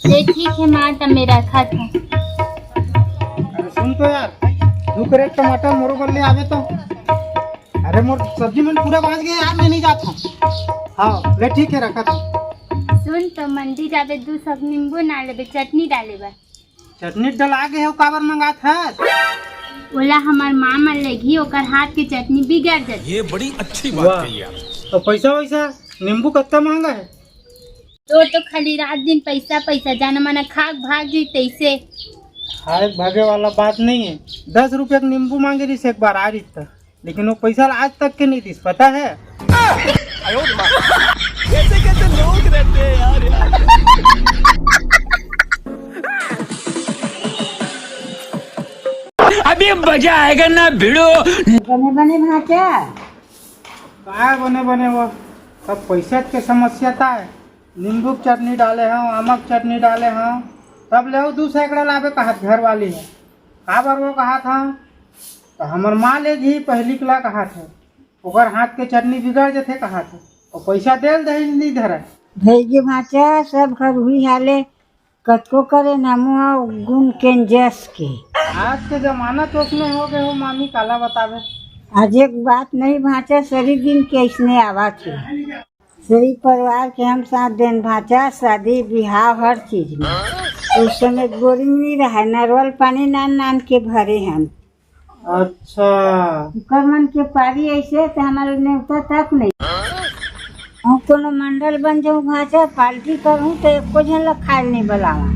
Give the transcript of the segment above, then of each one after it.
ये ठीक है माँ, तब मैं रखा था। अरे सुन तो यार, 2 कैरेट टमाटर मोरो बल्ले आवे तो। अरे मोर सब्जी में पूरा बाज गया यार, मैं नहीं जाता हूँ। हाँ ले ठीक है, रखा था। सुन तो मंडी जावे 2 सब नींबू ना लेबे, चटनी डाले बा। चटनी डला के हो काबर मंगात है? बोला हमार माँ मन लेगी, ओकर हाथ की चटनी बिगड़ जाती। ये बड़ी अच्छी बात कही आप। तो पैसा वैसा नींबू कितना महंगा है? तो खाली रात दिन पैसा पैसा, जाना माना खाक भाग जी तैसे। हाय भागे वाला बात नहीं है। 10 रुपये का नींबू मांगे रही एक बार आ रही था, लेकिन वो पैसा आज तक के नहीं दी, पता है? कैसे कैसे लोग रहते हैं यार। अभी मजा आएगा ना भिड़ो। बने बने भाचा क्या बने बने वो सब पैसा के समस्या था। नींबू की चटनी डाले हैं, आमक चटनी डाले हैं, तब ले 2 सैकड़ा लावे कहा घर वाली है। का बार वो कहा था तो हमार माँ ले जी पहली कला कहा था, ओकर हाथ के चटनी बिगड़ जाते कहा था, और पैसा दे दे नहीं धरा। भेजे भाचा सब घर हुई हाले कतको करे नामुआ गुण के जस के। आज के जमाना तो उसमें हो गए हो मामी, काला बतावे। आज एक बात नहीं भाचा, सरी दिन कैसने आवा थे सही परिवार के हम साथ देन भाचा, शादी बिहाव हर चीज में। उस समय बोरिंग नहीं रहा, नरवल पानी नान नान के भरे हम। अच्छा कर मन के पारी ऐसे तो हमारे नेवता तक नहीं। हम कोनो मंडल बन जाऊँ भाचा, पार्टी करूँ तो एको जन खाए नहीं बुलावा।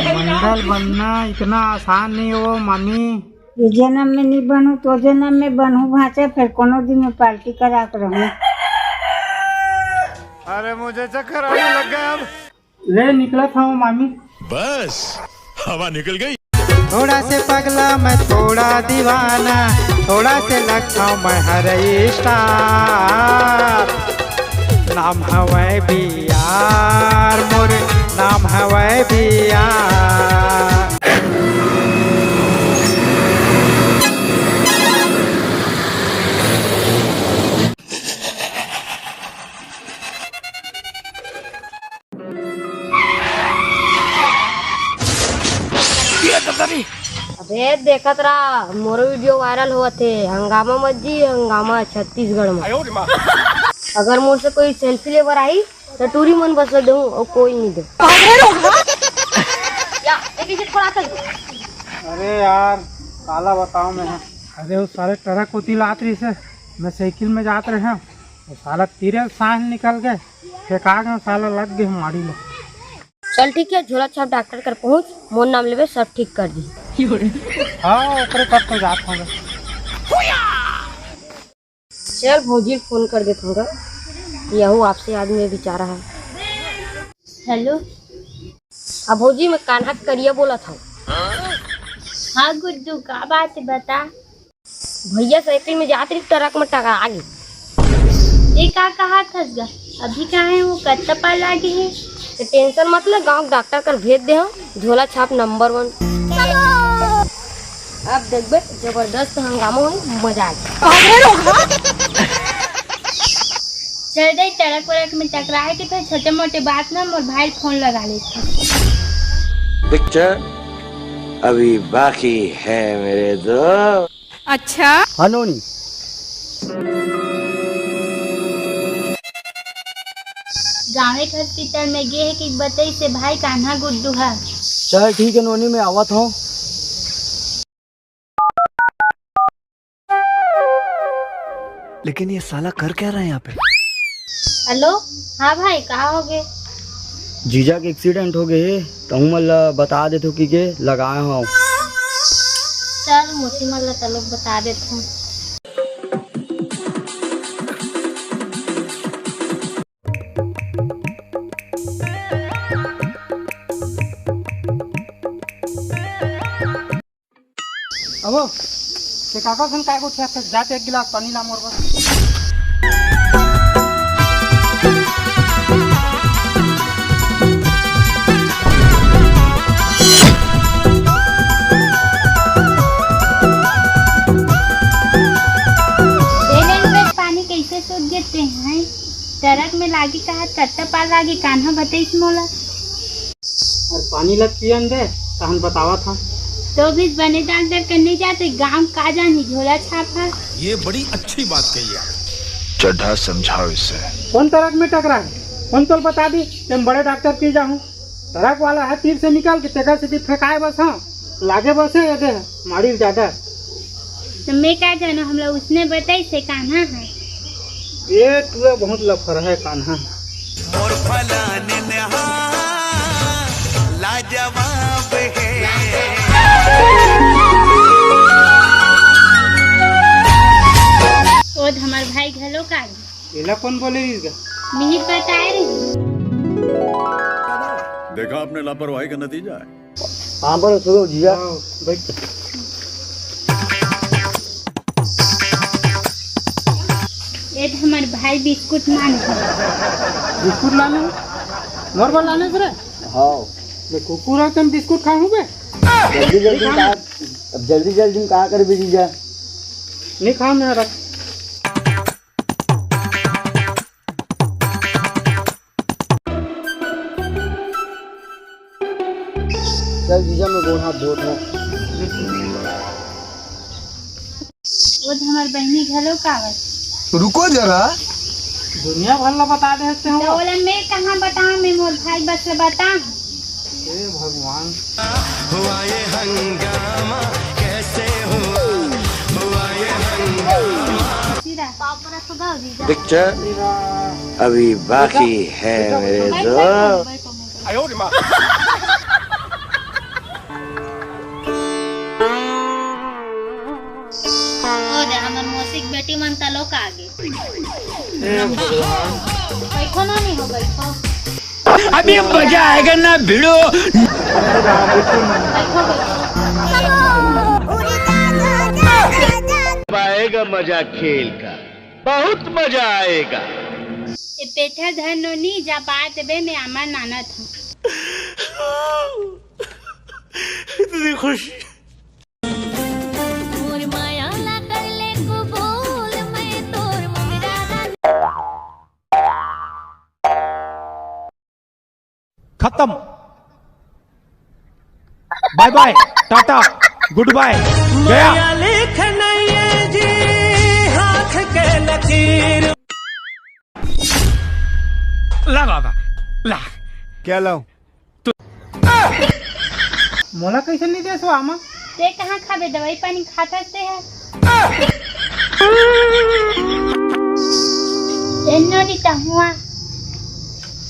मंडल बनना इतना आसान नहीं हो मामी। ये जन्म में नहीं बनू तो जन्म में बनू भाचा, फिर कोनो दिन में पार्टी करा कर रहूँ। अरे मुझे चक्कर आने लग गया अब। ले निकला था वो मामी। बस हवा निकल गई। थोड़ा से पगला मैं थोड़ा दीवाना, थोड़ा से लगता हूँ मैं हर स्टार। नाम हवै बियार मोर, नाम हवै बियार। अबे देखत रहा मोर वीडियो वायरल हुआ थे, हंगामा मत जी, हंगामा छत्तीसगढ़ में। अगर मुझसे कोई सेल्फी लेकर आई तो टूरी मन बस दूँ और कोई नहीं दे। अरे यार काला बताओ मैं। अरे वो सारे ट्रक होती लात रही से, मैं साइकिल में जाते रहे, वो साला तीरे सांस निकल गए, फेंका गए, साला लग गए हमारी लोग। चल ठीक है, झोला छाप डॉक्टर कर पहुँच, मोर नाम लेवे सब ठीक कर दी। हाँ ओकरे तब तो जात होंगे। चल भौजी फोन कर देता हूँ, यहू आपसे आदमी बेचारा है। हेलो अब भौजी मैं कान्हा करिया बोला था। हाँ गुड्डू, का बात है बता। भैया साइकिल में जाते रही, ट्रक में टकरा गई। ये का कहा था गा? अभी कहाँ है वो, कत्ता पार लागे है? तो टेंशन मत ले, गाँव डॉक्टर कर भेज दे हम, झोला छाप नंबर 1। अब देखबे जबरदस्त हंगामा हो, मजा आ गया। चल दे, टरक वरक में टकराए के फिर छोटे मोटे बात ना मोर भाई फोन लगा लेते। पिक्चर अभी बाकी है मेरे दोस्त। अच्छा हनोनी गाँव के हॉस्पिटल में गे है कि बताई से भाई कान्हा गुड्डू है। चल ठीक है नोनी, में आवत हूँ। लेकिन ये साला कर क्या रहा है यहाँ पे? हेलो हाँ भाई, कहाँ हो गए? जीजा के एक्सीडेंट हो गए, तो मतलब बता देते कि लगाए हूँ। चल मोती मल्ला तलोग बता देता हूँ। अबो ते काका सन काय को छे जाते एक गिलास पानी ला मोर बस। पानी कैसे सूख देते हैं? ट्रक में लागी कहा कत्ता पार लागी कान्हा बताइस मोला। और पानी लग पियन दे तहन बतावा था। तो भी बने डॉक्टर करने जाते गांव का जानी झोला छापा। ये बड़ी अच्छी बात कही आप। चड्ढा समझाओ इसे। कौन ट्रक में टकरा है? कौन तो बता दी तुम बड़े डॉक्टर की जाऊँ। ट्रक वाला है तीर से निकाल के तेकर से फेंकाए बस। हाँ लागे बसे ये दे मारी ज्यादा। तो मैं क्या जाना हम लोग उसने बताई से कान्हा है। ये तू बहुत लफर है कान्हा। और फलाने नहा लाजवाब है। और हमार भाई घलो का एला कौन बोले इसका? नहीं बताए रही। देखा आपने लापरवाही का नतीजा है। कहाँ पर हो जीजा? बैठ। ये तो हमारे भाई बिस्कुट मांग बिस्कुट लाने नॉर्मल लाने से रे। हाँ मैं कुकुर है तुम बिस्कुट खाऊं बे? जल्दी जल्दी कहा, अब जल्दी जल्दी कहा कर भी जीजा। नहीं खाओ मेरा रख। चल जीजा मैं गोड़ हाथ धोत हूँ। वो तो हमारे बहनी घलो का रुको जरा। दुनिया भर ला बता देते हो। तो बोला मैं कहाँ बताऊँ मैं मोर भाई बस बता। हे भगवान। हुआ ये हंगामा कैसे हुआ ये हंगामा। पिक्चर अभी बाकी है मेरे दोस्त। हमार मौसिक बेटी मन तलो का आगे हे भगवान। बैठो ना नहीं हो बैठो। अभी मजा आएगा ना भिड़ो। आएगा मजा खेल का, बहुत मजा आएगा। ये पेठा धनोनी जा बात बे में आमा नाना था। इतनी खुशी। खत्म। Bye bye tata good bye गया। ला बाबा ला क्या लाऊं? मोला कैसे नहीं दे सो आमा? ते कहाँ खाबे दवाई पानी खाता से है। नोनी तहुआ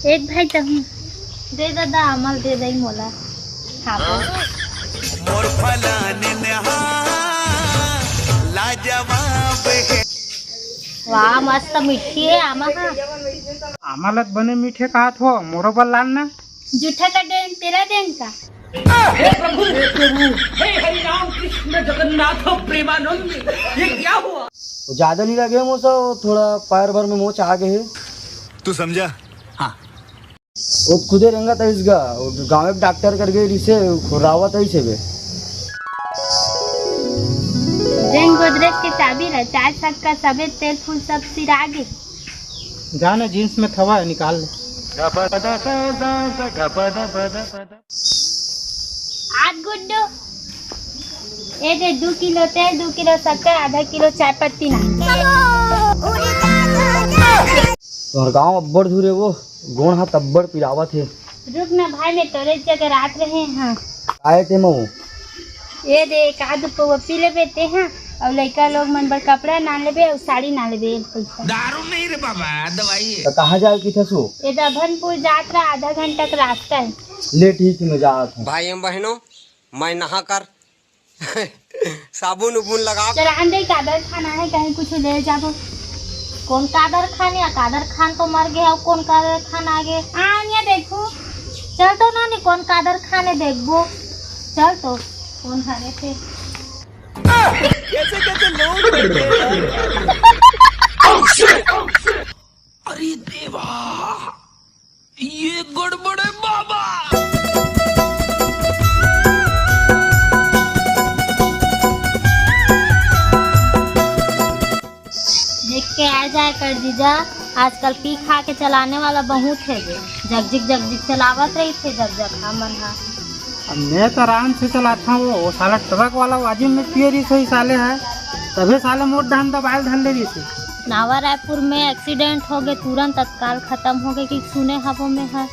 एक भाई तहु दे दादा अमल दे दई मोला खाबो। और फलाने नहा लाजवाब है। वाह मस्त मिठी है आमा। हाँ आमा लग बने मीठे कहा थो मोरो पर लाना। जूठा का डेन तेरा डेन का। ज्यादा नहीं लगे मोसा थोड़ा पैर भर में मोच आ गए है। तू समझा? वो खुदे रंगा था इसका गाँव में डॉक्टर कर गए इसे खुरावा था इसे बे। जैन गोदरेज की चाबी रहा 4 साल का सफेद तेल फूल सब सिर आगे। जाने जींस में थवा है निकाल ले। आज गुड्डू ये दे 2 किलो तेल 2 किलो शक्कर आधा किलो चाय पत्ती ना। और गाँव अब्बड़ धुरे वो गोड़ हाथ अब्बड़ पिरावा थे। रुक ना भाई मैं तोरे जगह रात रहे हैं। आए थे मैं ये दे एक आध पौवा पी ले बेते हैं और लड़का लोग मन बर कपड़ा ना लेबे और साड़ी ना लेबे पैसा। दारू नहीं रे बाबा दवाई है। तो कहाँ जाए की था सो? ये दभनपुर यात्रा आधा घंटा का रास्ता है। ले ठीक है मैं जा रहा था। भाई एवं बहनों मैं नहा कर साबुन उबुन लगा चल अंदर कादर खाना है कहीं कुछ ले जाबो। कौन कादर खान या कादर खान तो मर गया और कौन कादर खान आगे आनिया देखो चल तो ना नहीं कौन कादर खाने देखबो चल तो कौन खाने थे। कैसे कैसे लोग बैठे हैं। अरे देवा ये गड़बड़ है बाबा। देख के आ जाए कर जीजा आजकल पी खा के चलाने वाला बहुत है गे। जगजिग चलावत रही थे जग हम मन हा। अब मैं तो आराम से चलाता हूँ, वो साला ट्रक वाला वाजिब में पिए रही सही साले है, तभी साले मोट धान दबायल धन ले रही थी। नावा रायपुर में एक्सीडेंट हो गए, तुरंत तत्काल खत्म हो गए कि सुने हवो में है।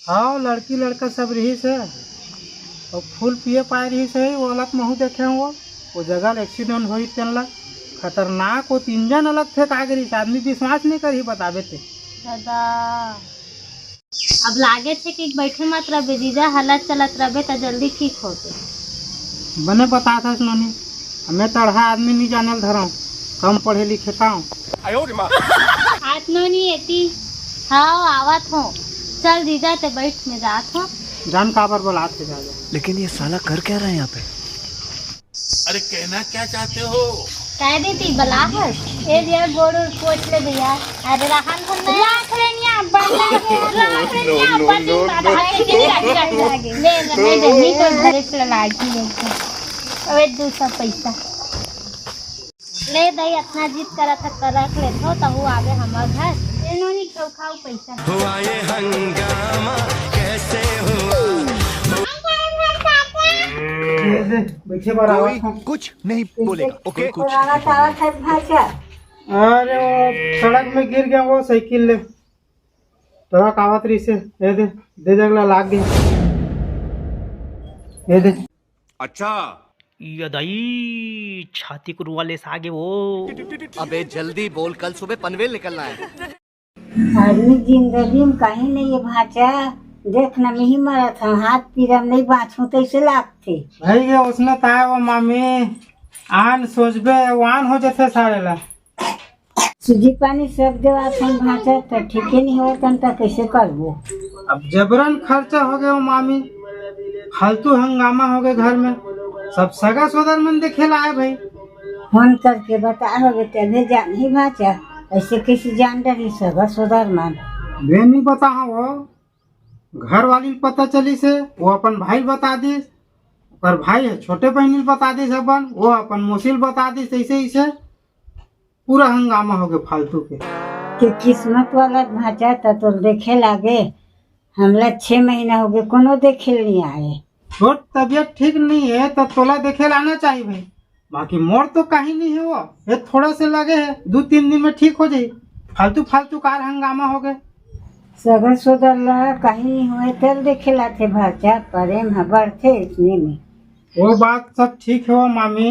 हाँ लड़की लड़का सब रही से और फूल पिए पाए रही से, वो अलग महू देखे वो जगह एक्सीडेंट हुई तेन खतरनाक, वो 3 जन अलग थे का करी, आदमी विश्वास नहीं करी बताबे थे। दादा अब लागे थे कि बैठे मत रहे जीजा, हालत चलत रहे तो जल्दी ठीक होते। बने बता था सुनोनी, हमें तड़हा आदमी नहीं जाने धरा, कम पढ़े लिखे था। हाथ नो नहीं एती। हाँ आवत हो, चल जीजा ते बैठ में जात हो। जान काबर बोलाते जा। लेकिन ये साला कर क्या रहा है यहाँ पे? अरे कहना क्या चाहते हो? कह देती बलाहट ए दिया गोड़ पोछ ले भैया। अरे रहन को नहीं लाख रेनिया बंदा लाख रेनिया बंदी बाधा के लागे ले नहीं तो घरे से लागी है। अबे दूसरा पैसा ले दई, अपना जीत करा था कर रख ले तो तहु आगे हमार घर इन्होंने खाओ पैसा हुआ ये हंगामा कैसे हुआ? बैठे बार आवाज कुछ नहीं बोलेगा। ओके कुछ पुराना टावर है भाषा। अरे वो सड़क में गिर गया, वो साइकिल ले ट्रक आवत रही से, दे जगला लाग गया, दे। अच्छा यदाई छाती कुरवा ले सागे वो। अबे जल्दी बोल, कल सुबह पनवेल निकलना है। आदमी जिंदगी में कहीं नहीं है भाषा, देखना में ही मरा था, हाथ पीरा में नहीं बाँचू तो ऐसे लागते भाई गया उसने ताए वो मामी आन सोचबे वान हो जाते सारे ला। सूजी पानी सब देवा था भाषा तो ठीक ही नहीं होता तो कैसे करबो। अब जबरन खर्चा हो गया वो मामी, फालतू हंगामा हो गए घर में, सब सगा सोदर मन देखे लाए भाई। फोन करके बता हो तभी जान ही भाषा, ऐसे कैसे जान रही सगा सोदर मन। वे नहीं बता हाँ, वो घर वाली पता चली से वो अपन भाई बता दी, पर भाई है छोटे बहनी बता दी अपन, वो अपन मोसिल बता दी, ऐसे ऐसे पूरा हंगामा हो गया फालतू के किस्मत वाला भाषा तो देखे लागे। हमला 6 महीना हो गए कोनो देखे नहीं आए। छोट तबीयत ठीक नहीं है तो तोला देखे लाना चाहिए भाई, बाकी मोर तो कहीं नहीं है, वो ये थोड़ा से लगे है 2-3 दिन में ठीक हो जाये, फालतू कार हंगामा हो गए। सगा सोदर ला कहीं नहीं हुए तब देखे लाते भाषा, प्रेम हबर थे इसने में। वो बात सब ठीक है वो मामी,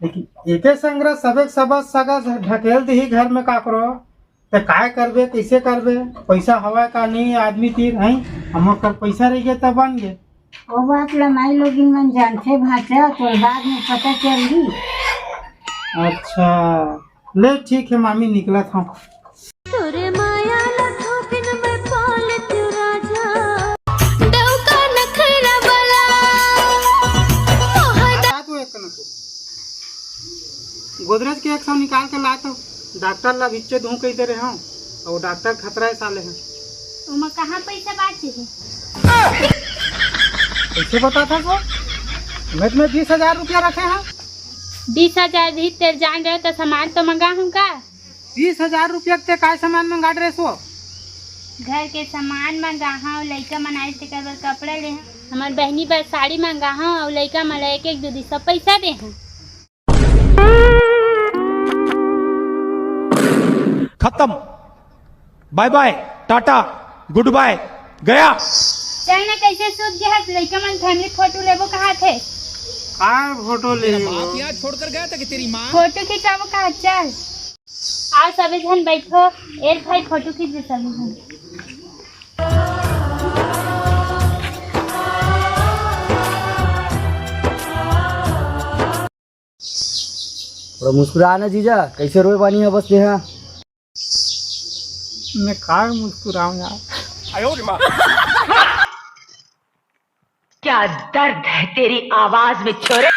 लेकिन एक संग्रह सबक सगा ढकेल दी घर में काकरो तो काय करबे, कैसे करबे, पैसा हवा का नहीं आदमी तीर है, हम कर पैसा रह गए तब बन गए। वो बात लमाई लोग मन जानते भाषा, तो बाद में पता चली। अच्छा ले ठीक है मामी, निकला था। गोदरेज के 100 निकाल के ला तो डॉक्टर ला बिच्चे धू कही दे रहे हूँ, और डॉक्टर खतरा है साले हैं। उमा कहाँ पैसा बाची है? कैसे बता था वो? मैं तुम्हें 20,000 रुपया रखे हैं। 20,000 भी तेरे जान रहे तो सामान तो मंगा हूँ का? 20,000 रुपया के काय सामान मंगा रहे सो? घर के सामान मंगा हूँ, लड़का मनाई थे कर कपड़ा ले हूँ, हमार बहनी पर साड़ी मंगा हूँ, और लड़का मला 1-1 2 सब पैसा दे हूँ। खत्म, bye bye, tata, good bye, गया। चल ना कैसे सूझ गया है, लड़का मन फैमिली फोटो लेबो कहा थे? हाँ फोटो ले यहाँ छोड़कर गया था कि तेरी माँ। फोटो खिंचाबो कहा, चल आओ सभी जन बैठो, एक भाई फोटो खींच दे सभी जन। थोड़ा मुस्कुराना जीजा, कैसे रोए बानी है बस यहाँ। मैं का मुस्कुराऊं यार। क्या दर्द है तेरी आवाज में छोरे।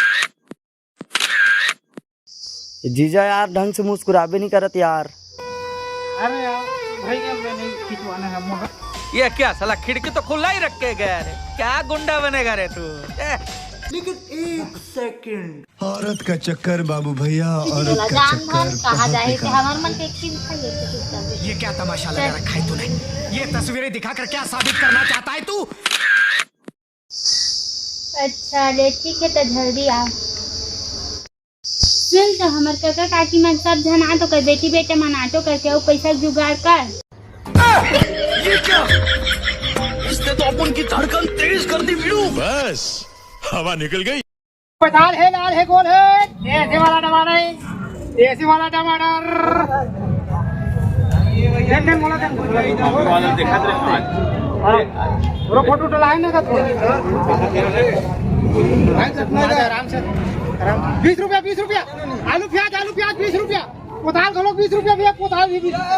जीजा यार ढंग से मुस्कुराबे नहीं करत यार। अरे यार भैया मैं नहीं खिंचवाना है मगर। ये क्या साला खिड़की तो खुला ही रख के गया रे, क्या गुंडा बनेगा रे तू। औरत का चक्कर बाबू भैया, औरत का जान चक्कर धन कहा बहुत जाए बेकार। हमार मन के एक चीज ये क्या तमाशा लगा रखा है तूने? ये तस्वीरें दिखाकर क्या साबित करना चाहता है तू? अच्छा ले ठीक है तो जल्दी आओ। सुन तो हमार काका काकी मन सब जन आ तो कर बेटी बेटा मन आटो करके वो पैसा जुगाड़ कर। ये क्या? इसने तो अपन की धड़कन तेज कर दी वीरू। बस हवा निकल गई। लाल है गोल है, देसी वाला टमाटर, देसी वाला टमाटर। देन मोला देन वाला दिखात रे। पूरा फोटो डलाए ना का आराम से 20 रुपया आलू प्याज 20 रुपया, पोताल घलो 20 रुपया भैया, पोताल भी 20 रुपया।